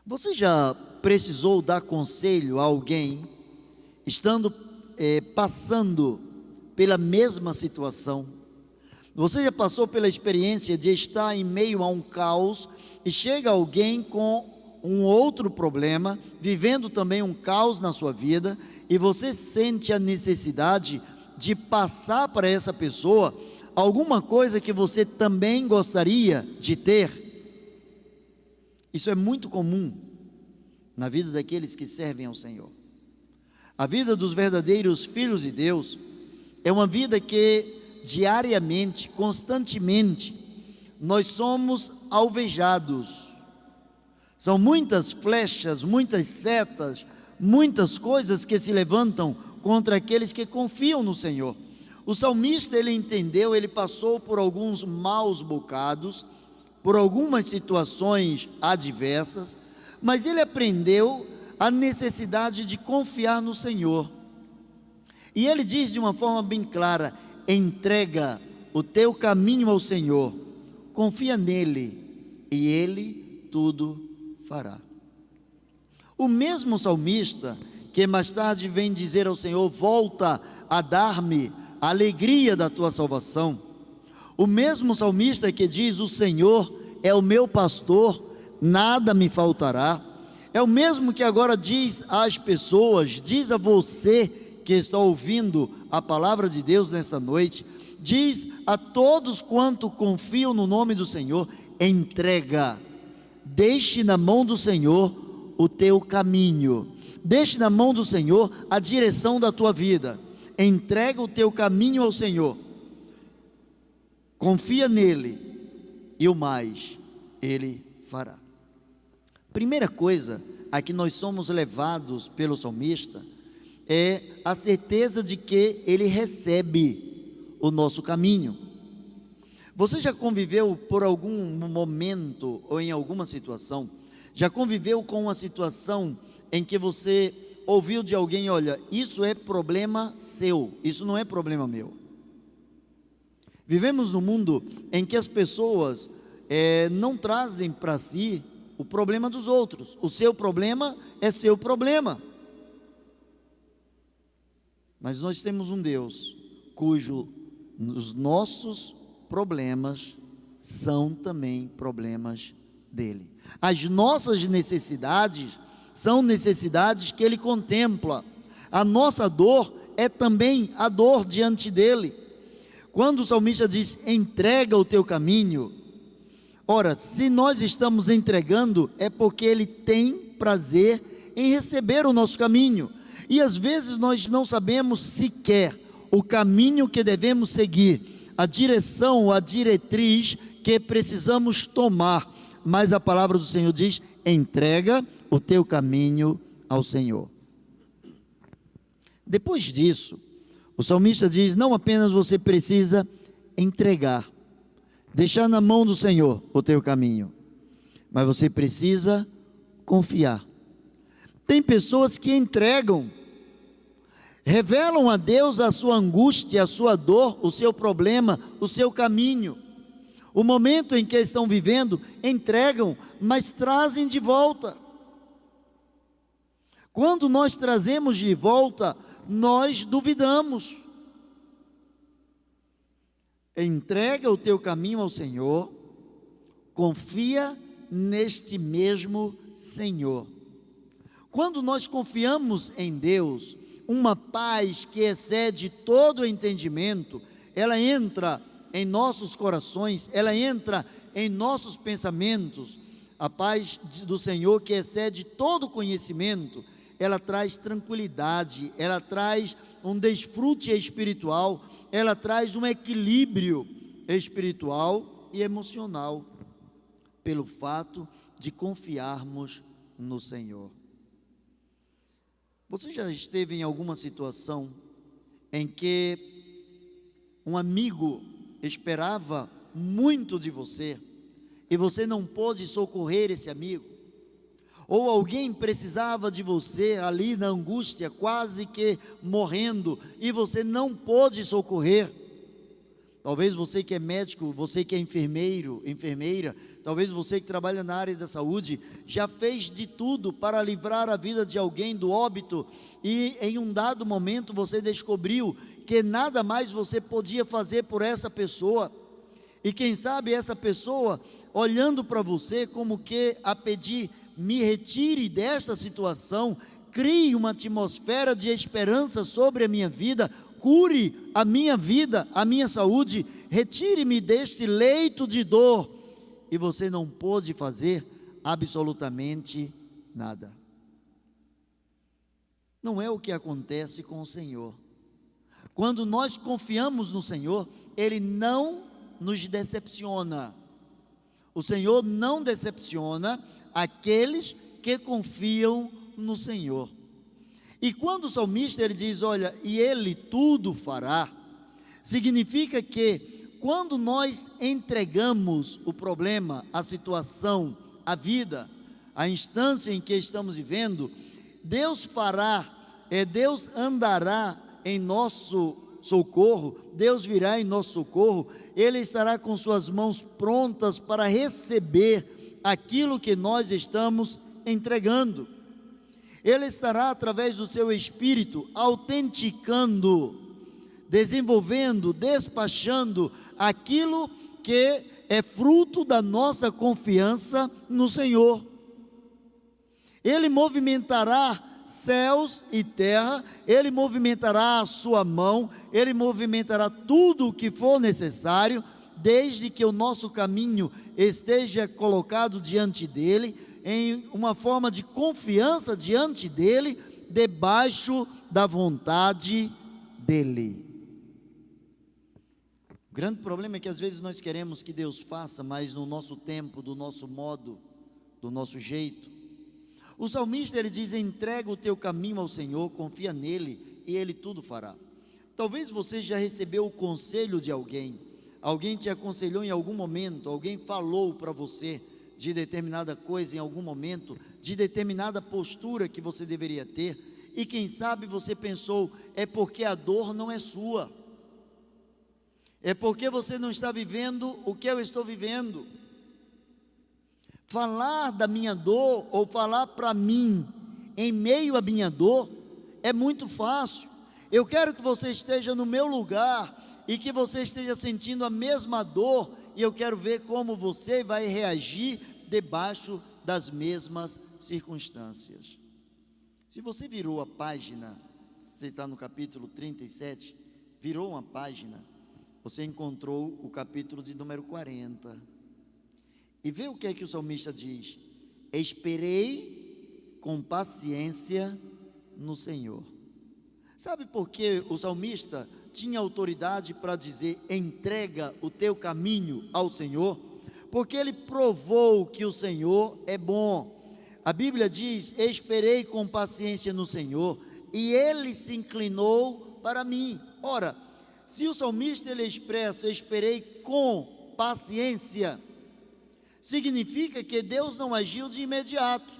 Você já precisou dar conselho a alguém, estando passando pela mesma situação? Você já passou pela experiência de estar em meio a um caos e chega alguém com um outro problema, vivendo também um caos na sua vida, e você sente a necessidade de passar para essa pessoa alguma coisa que você também gostaria de ter? Isso é muito comum na vida daqueles que servem ao Senhor. A vida dos verdadeiros filhos de Deus é uma vida que diariamente, constantemente, nós somos alvejados. São muitas flechas, muitas setas, muitas coisas que se levantam contra aqueles que confiam no Senhor. O salmista, ele entendeu, ele passou por alguns maus bocados, por algumas situações adversas, mas ele aprendeu a necessidade de confiar no Senhor. E ele diz de uma forma bem clara: entrega o teu caminho ao Senhor, confia nele, e ele tudo fará. O mesmo salmista, que mais tarde vem dizer ao Senhor: volta a dar-me a alegria da tua salvação. O mesmo salmista que diz: o Senhor é o meu pastor, nada me faltará. É o mesmo que agora diz às pessoas, diz a você que está ouvindo a palavra de Deus nesta noite, diz a todos quanto confiam no nome do Senhor: entrega, deixe na mão do Senhor o teu caminho, deixe na mão do Senhor a direção da tua vida, entrega o teu caminho ao Senhor, confia nele, e o mais ele fará. Primeira coisa a que nós somos levados pelo salmista é a certeza de que ele recebe o nosso caminho. Você já conviveu por algum momento ou em alguma situação, já conviveu com uma situação em que você ouviu de alguém: olha, isso é problema seu, isso não é problema meu? Vivemos num mundo em que as pessoas não trazem para si o problema dos outros. O seu problema é seu problema. Mas nós temos um Deus os nossos problemas são também problemas dele. As nossas necessidades são necessidades que ele contempla. A nossa dor é também a dor diante dele. Quando o salmista diz: entrega o teu caminho, ora, se nós estamos entregando, é porque ele tem prazer em receber o nosso caminho. E às vezes nós não sabemos sequer o caminho que devemos seguir, a direção, a diretriz que precisamos tomar, mas a palavra do Senhor diz: entrega o teu caminho ao Senhor. Depois disso, o salmista diz: não apenas você precisa entregar, deixar na mão do Senhor o teu caminho, mas você precisa confiar. Tem pessoas que entregam, revelam a Deus a sua angústia, a sua dor, o seu problema, o seu caminho, o momento em que estão vivendo, entregam, mas trazem de volta. Quando nós trazemos de volta, nós duvidamos. Entrega o teu caminho ao Senhor, confia neste mesmo Senhor. Quando nós confiamos em Deus, uma paz que excede todo o entendimento, ela entra em nossos corações, ela entra em nossos pensamentos. A paz do Senhor que excede todo conhecimento, ela traz tranquilidade, ela traz um desfrute espiritual, ela traz um equilíbrio espiritual e emocional, pelo fato de confiarmos no Senhor. Você já esteve em alguma situação em que um amigo esperava muito de você e você não pôde socorrer esse amigo? Ou alguém precisava de você ali na angústia, quase que morrendo, e você não pôde socorrer? Talvez você que é médico, você que é enfermeiro, enfermeira, talvez você que trabalha na área da saúde, já fez de tudo para livrar a vida de alguém do óbito, e em um dado momento você descobriu que nada mais você podia fazer por essa pessoa, e quem sabe essa pessoa, olhando para você como que a pedir, me retire desta situação, crie uma atmosfera de esperança sobre a minha vida, cure a minha vida, a minha saúde, retire-me deste leito de dor, e você não pôde fazer absolutamente nada. Não é o que acontece com o Senhor. Quando nós confiamos no Senhor, Ele não nos decepciona. O Senhor não decepciona aqueles que confiam no Senhor. E quando o salmista ele diz, olha, e Ele tudo fará, significa que quando nós entregamos o problema, a situação, a vida, a instância em que estamos vivendo, Deus fará, Deus andará em nosso socorro, Deus virá em nosso socorro, Ele estará com suas mãos prontas para receber aquilo que nós estamos entregando. Ele estará através do seu Espírito autenticando, desenvolvendo, despachando aquilo que é fruto da nossa confiança no Senhor. Ele movimentará céus e terra, Ele movimentará a sua mão, Ele movimentará tudo o que for necessário, desde que o nosso caminho esteja colocado diante dEle, em uma forma de confiança diante dEle, debaixo da vontade dEle. O grande problema é que às vezes nós queremos que Deus faça, mas no nosso tempo, do nosso modo, do nosso jeito. O salmista ele diz, entrega o teu caminho ao Senhor, confia nele e Ele tudo fará. Talvez você já recebeu o conselho de alguém, alguém te aconselhou em algum momento, alguém falou para você de determinada coisa em algum momento, de determinada postura que você deveria ter, e quem sabe você pensou, é porque a dor não é sua, é porque você não está vivendo o que eu estou vivendo. Falar da minha dor, ou falar para mim, em meio à minha dor, é muito fácil. Eu quero que você esteja no meu lugar, e que você esteja sentindo a mesma dor, e eu quero ver como você vai reagir debaixo das mesmas circunstâncias. Se você virou a página, você está no capítulo 37, virou uma página, você encontrou o capítulo de número 40, e vê o que é que o salmista diz, esperei com paciência no Senhor. Sabe por que o salmista tinha autoridade para dizer, entrega o teu caminho ao Senhor? Porque ele provou que o Senhor é bom. A Bíblia diz, esperei com paciência no Senhor, e Ele se inclinou para mim. Ora, se o salmista ele expressa, esperei com paciência, significa que Deus não agiu de imediato.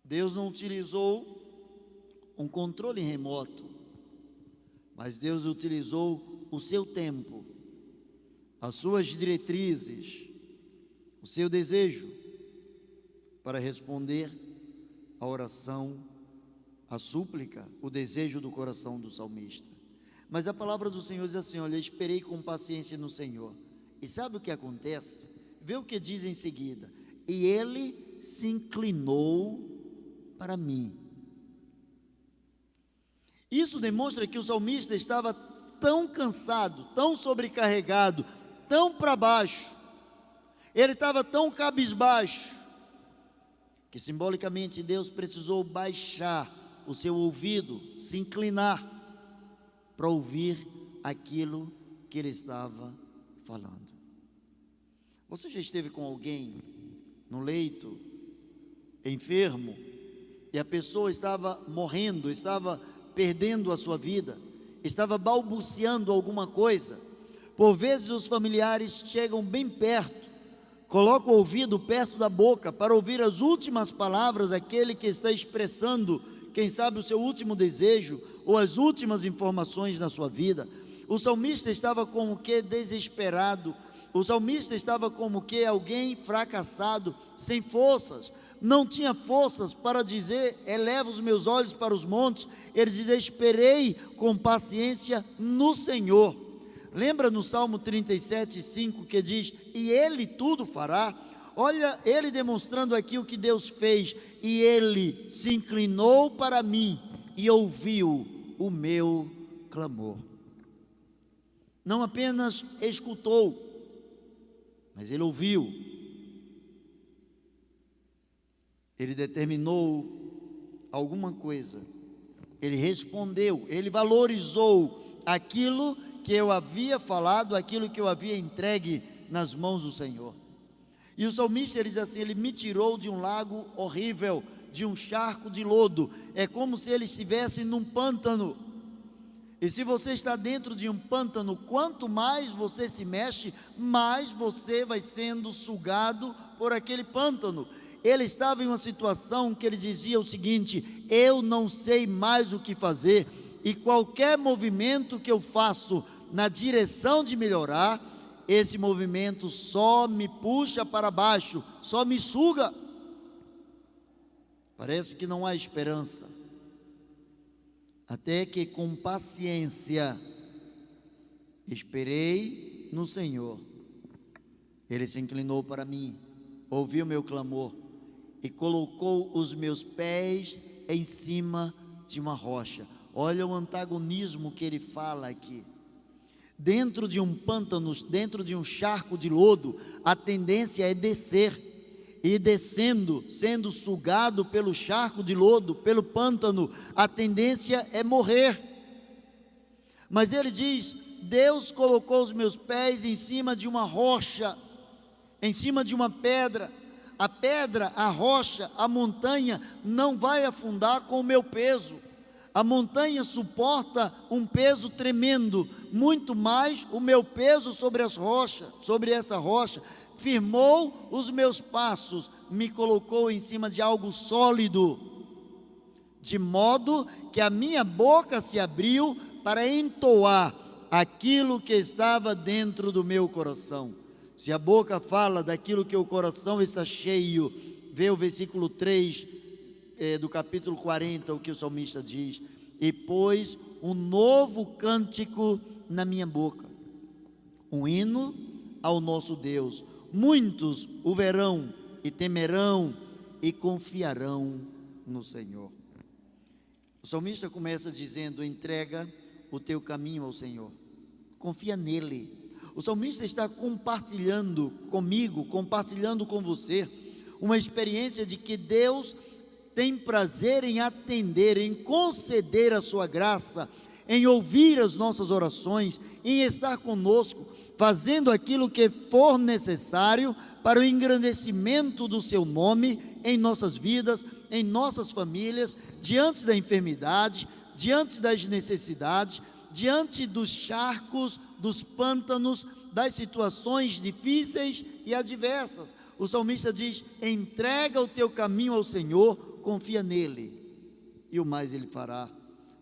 Deus não utilizou um controle remoto, mas Deus utilizou o seu tempo, as suas diretrizes, o seu desejo, para responder a oração, a súplica, o desejo do coração do salmista. Mas a palavra do Senhor diz assim, olha, esperei com paciência no Senhor. E sabe o que acontece? Vê o que diz em seguida, e Ele se inclinou para mim. Isso demonstra que o salmista estava tão cansado, tão sobrecarregado, tão para baixo, ele estava tão cabisbaixo, que simbolicamente Deus precisou baixar o seu ouvido, se inclinar, para ouvir aquilo que ele estava falando. Você já esteve com alguém no leito, enfermo, e a pessoa estava morrendo, estava perdendo a sua vida, estava balbuciando alguma coisa? Por vezes os familiares chegam bem perto, colocam o ouvido perto da boca, para ouvir as últimas palavras daquele que está expressando, quem sabe o seu último desejo, ou as últimas informações na sua vida. O salmista estava como que desesperado. O salmista estava como que alguém fracassado, sem forças. Não tinha forças para dizer: eleva os meus olhos para os montes. Ele diz: esperei com paciência no Senhor. Lembra no Salmo 37:5 que diz: e Ele tudo fará? Olha, ele demonstrando aqui o que Deus fez: e Ele se inclinou para mim e ouviu o meu clamor. Não apenas escutou, mas Ele ouviu. Ele determinou alguma coisa, Ele respondeu, Ele valorizou aquilo que eu havia falado, aquilo que eu havia entregue nas mãos do Senhor. E o salmista, ele diz assim: Ele me tirou de um lago horrível, de um charco de lodo. É como se ele estivesse num pântano. E se você está dentro de um pântano, quanto mais você se mexe, mais você vai sendo sugado por aquele pântano. Ele estava em uma situação que ele dizia o seguinte: eu não sei mais o que fazer, e qualquer movimento que eu faço na direção de melhorar, esse movimento só me puxa para baixo, só me suga. Parece que não há esperança. Até que com paciência esperei no Senhor. Ele se inclinou para mim, ouviu meu clamor e colocou os meus pés em cima de uma rocha. Olha o antagonismo que ele fala aqui. Dentro de um pântano, dentro de um charco de lodo, a tendência é descer, e descendo, sendo sugado pelo charco de lodo, pelo pântano, a tendência é morrer. Mas ele diz: Deus colocou os meus pés em cima de uma rocha, em cima de uma pedra. A pedra, a rocha, a montanha não vai afundar com o meu peso. A montanha suporta um peso tremendo, muito mais o meu peso sobre as rochas, sobre essa rocha. Firmou os meus passos, me colocou em cima de algo sólido, de modo que a minha boca se abriu para entoar aquilo que estava dentro do meu coração. Se a boca fala daquilo que o coração está cheio, vê o versículo 3 do capítulo 40, o que o salmista diz: e pôs um novo cântico na minha boca, um hino ao nosso Deus. Muitos o verão e temerão e confiarão no Senhor. O salmista começa dizendo: entrega o teu caminho ao Senhor, confia nele. O salmista está compartilhando comigo, compartilhando com você, uma experiência de que Deus tem prazer em atender, em conceder a sua graça, em ouvir as nossas orações, em estar conosco, fazendo aquilo que for necessário para o engrandecimento do seu nome em nossas vidas, em nossas famílias, diante da enfermidade, diante das necessidades, diante dos charcos, dos pântanos, das situações difíceis e adversas. O salmista diz: entrega o teu caminho ao Senhor, confia nele, e o mais ele fará.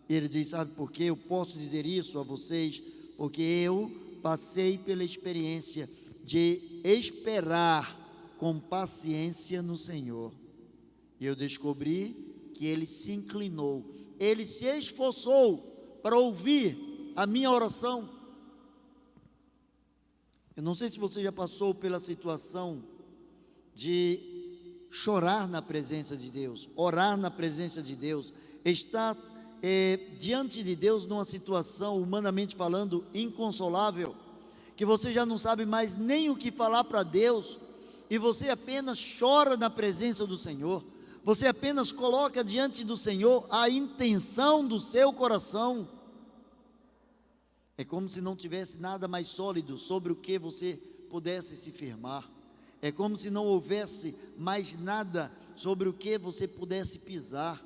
Ele diz: sabe por que eu posso dizer isso a vocês? Porque eu passei pela experiência de esperar com paciência no Senhor, e eu descobri que Ele se inclinou, Ele se esforçou para ouvir a minha oração. Eu não sei se você já passou pela situação de chorar na presença de Deus, orar na presença de Deus, estar diante de Deus numa situação, humanamente falando, inconsolável, que você já não sabe mais nem o que falar para Deus, e você apenas chora na presença do Senhor, você apenas coloca diante do Senhor a intenção do seu coração. É como se não tivesse nada mais sólido sobre o que você pudesse se firmar. É como se não houvesse mais nada sobre o que você pudesse pisar.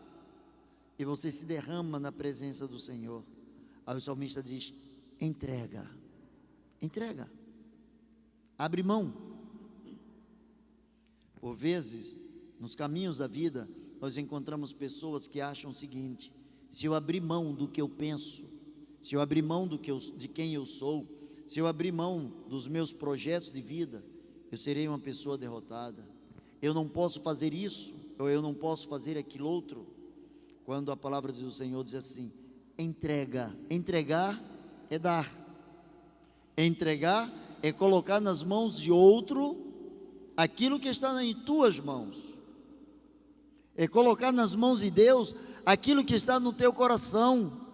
E você se derrama na presença do Senhor. Aí o salmista diz: entrega, entrega, abre mão. Por vezes, nos caminhos da vida, nós encontramos pessoas que acham o seguinte: se eu abrir mão do que eu penso, se eu abrir mão de quem eu sou, se eu abrir mão dos meus projetos de vida, eu serei uma pessoa derrotada. Eu não posso fazer isso, ou eu não posso fazer aquilo outro. Quando a palavra do Senhor diz assim: entrega. Entregar é dar. Entregar é colocar nas mãos de outro aquilo que está em tuas mãos. É colocar nas mãos de Deus aquilo que está no teu coração,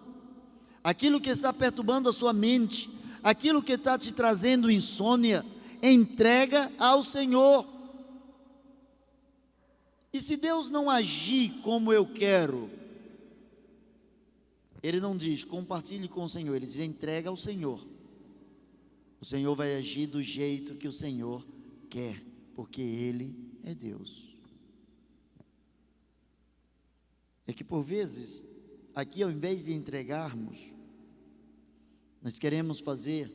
aquilo que está perturbando a sua mente, aquilo que está te trazendo insônia. Entrega ao Senhor. E se Deus não agir como eu quero, Ele não diz compartilhe com o Senhor, Ele diz entrega ao Senhor. O Senhor vai agir do jeito que o Senhor quer, porque Ele é Deus. É que por vezes, aqui ao invés de entregarmos, nós queremos fazer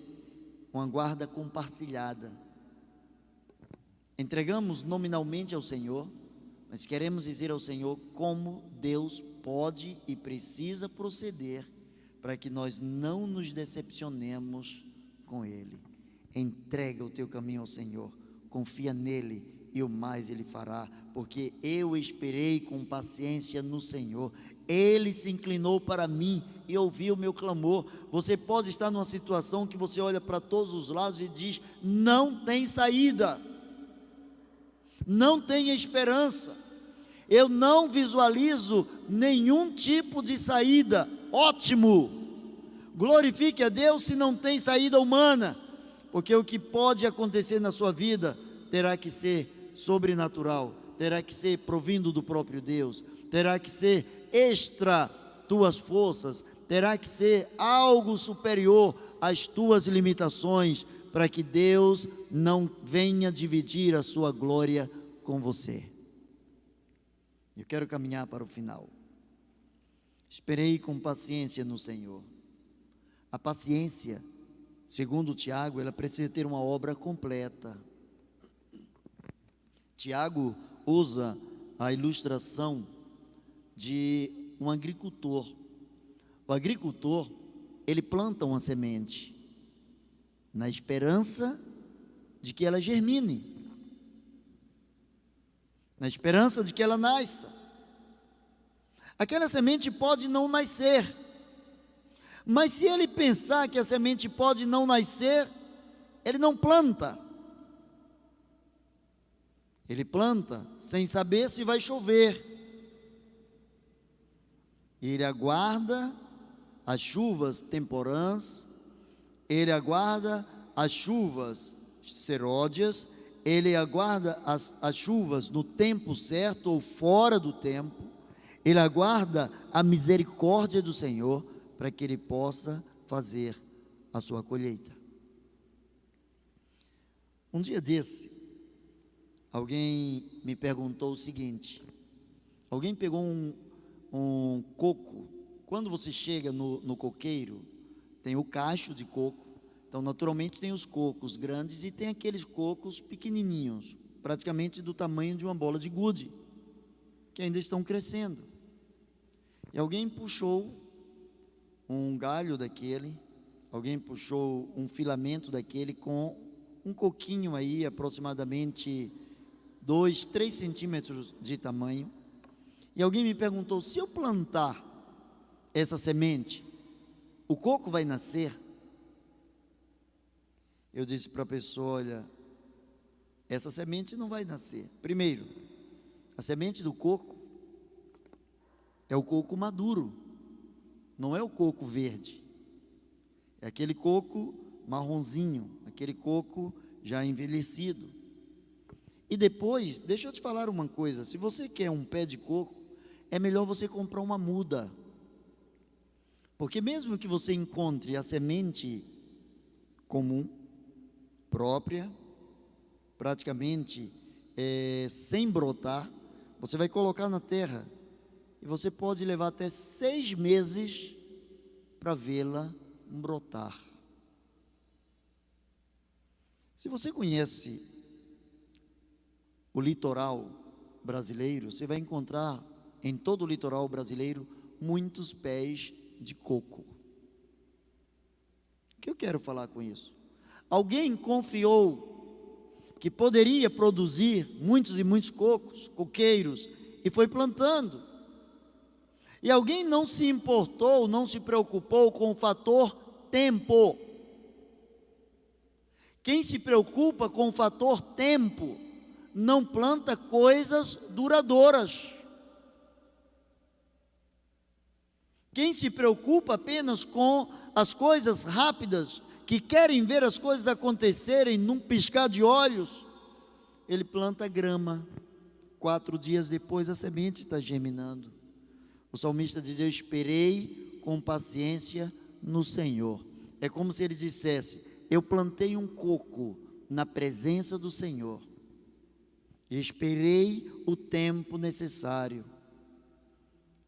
uma guarda compartilhada. Entregamos nominalmente ao Senhor, mas queremos dizer ao Senhor como Deus pode e precisa proceder para que nós não nos decepcionemos com Ele. Entrega o teu caminho ao Senhor, confia nele e o mais Ele fará, porque eu esperei com paciência no Senhor. Ele se inclinou para mim e ouviu o meu clamor. Você pode estar numa situação que você olha para todos os lados e diz: não tem saída, não tem esperança, eu não visualizo nenhum tipo de saída. Ótimo, glorifique a Deus se não tem saída humana, porque o que pode acontecer na sua vida terá que ser sobrenatural, terá que ser provindo do próprio Deus, terá que ser extra tuas forças, terá que ser algo superior às tuas limitações, para que Deus não venha dividir a sua glória com você. Eu quero caminhar para o final. Esperei com paciência no Senhor. A paciência, segundo Tiago, ela precisa ter uma obra completa. Tiago usa a ilustração de um agricultor. O agricultor, ele planta uma semente na esperança de que ela germine, na esperança de que ela nasça. Aquela semente pode não nascer, mas se ele pensar que a semente pode não nascer, ele não planta. Ele planta sem saber se vai chover. Ele aguarda as chuvas temporãs, ele aguarda as chuvas serôdias, ele aguarda as chuvas no tempo certo ou fora do tempo, ele aguarda a misericórdia do Senhor para que ele possa fazer a sua colheita. Um dia desse, alguém me perguntou o seguinte: alguém pegou um coco. Quando você chega no coqueiro, tem o cacho de coco. Então, naturalmente, tem os cocos grandes e tem aqueles cocos pequenininhos, praticamente do tamanho de uma bola de gude, que ainda estão crescendo. E alguém puxou um galho daquele, alguém puxou um filamento daquele com um coquinho aí, aproximadamente 2, 3 centímetros de tamanho. E alguém me perguntou: se eu plantar essa semente, o coco vai nascer? Eu disse para a pessoa: olha, essa semente não vai nascer. Primeiro, a semente do coco é o coco maduro, não é o coco verde. É aquele coco marronzinho, aquele coco já envelhecido. E depois, deixa eu te falar uma coisa: se você quer um pé de coco, é melhor você comprar uma muda, porque mesmo que você encontre a semente comum, própria, praticamente sem brotar, você vai colocar na terra e você pode levar até 6 meses para vê-la brotar. Se você conhece o litoral brasileiro, você vai encontrar em todo o litoral brasileiro muitos pés de coco. O que eu quero falar com isso? Alguém confiou que poderia produzir muitos e muitos coqueiros, e foi plantando. E alguém não se importou, não se preocupou com o fator tempo. Quem se preocupa com o fator tempo, não planta coisas duradouras. Quem se preocupa apenas com as coisas rápidas, que querem ver as coisas acontecerem num piscar de olhos, ele planta grama, 4 dias depois a semente está germinando. O salmista diz: eu esperei com paciência no Senhor. É como se ele dissesse: eu plantei um coco na presença do Senhor, e esperei o tempo necessário,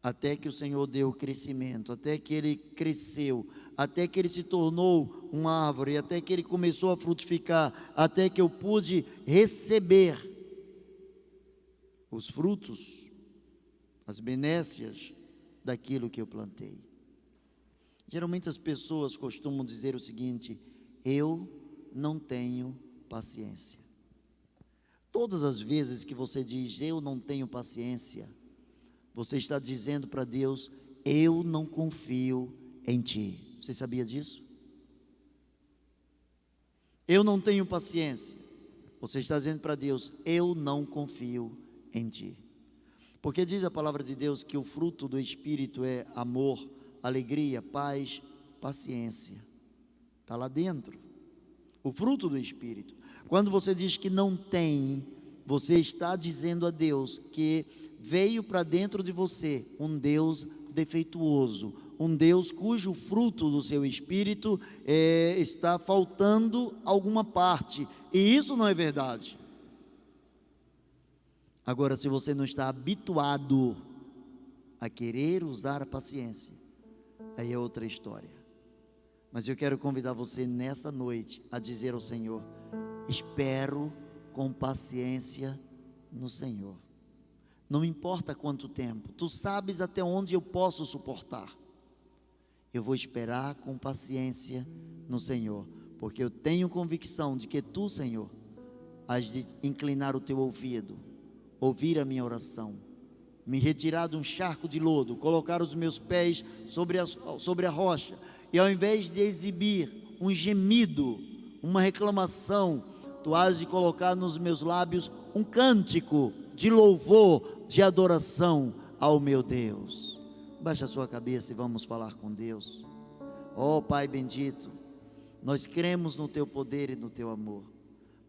até que o Senhor deu o crescimento, até que ele cresceu, até que ele se tornou uma árvore, até que ele começou a frutificar, até que eu pude receber os frutos, as benécias daquilo que eu plantei. Geralmente as pessoas costumam dizer o seguinte: eu não tenho paciência. Todas as vezes que você diz eu não tenho paciência, você está dizendo para Deus: eu não confio em ti. Você sabia disso? Eu não tenho paciência. Você está dizendo para Deus: eu não confio em ti. Porque diz a palavra de Deus que o fruto do Espírito é amor, alegria, paz, paciência. Está lá dentro. O fruto do Espírito. Quando você diz que não tem, você está dizendo a Deus que veio para dentro de você um Deus defeituoso, um Deus cujo fruto do seu Espírito está faltando alguma parte, e isso não é verdade. Agora, se você não está habituado a querer usar a paciência, aí é outra história. Mas eu quero convidar você nesta noite a dizer ao Senhor: espero com paciência no Senhor. Não importa quanto tempo, tu sabes até onde eu posso suportar. Eu vou esperar com paciência no Senhor, porque eu tenho convicção de que tu, Senhor, has de inclinar o teu ouvido, ouvir a minha oração, me retirar de um charco de lodo, colocar os meus pés sobre a rocha, e ao invés de exibir um gemido, uma reclamação, tu has de colocar nos meus lábios um cântico de louvor, de adoração ao meu Deus. Baixa a sua cabeça e vamos falar com Deus. Ó Pai bendito, nós cremos no teu poder e no teu amor,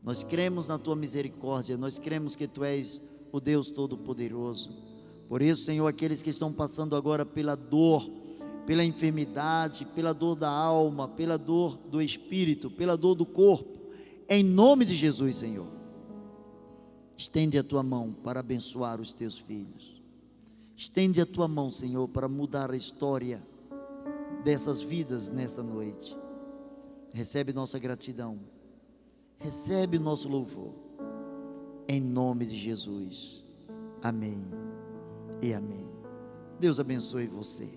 nós cremos na tua misericórdia, nós cremos que tu és o Deus Todo-Poderoso. Por isso, Senhor, aqueles que estão passando agora pela dor, pela enfermidade, pela dor da alma, pela dor do espírito, pela dor do corpo, em nome de Jesus, Senhor, estende a tua mão para abençoar os teus filhos. Estende a tua mão, Senhor, para mudar a história dessas vidas nessa noite. Recebe nossa gratidão, recebe o nosso louvor, em nome de Jesus. Amém e amém. Deus abençoe você.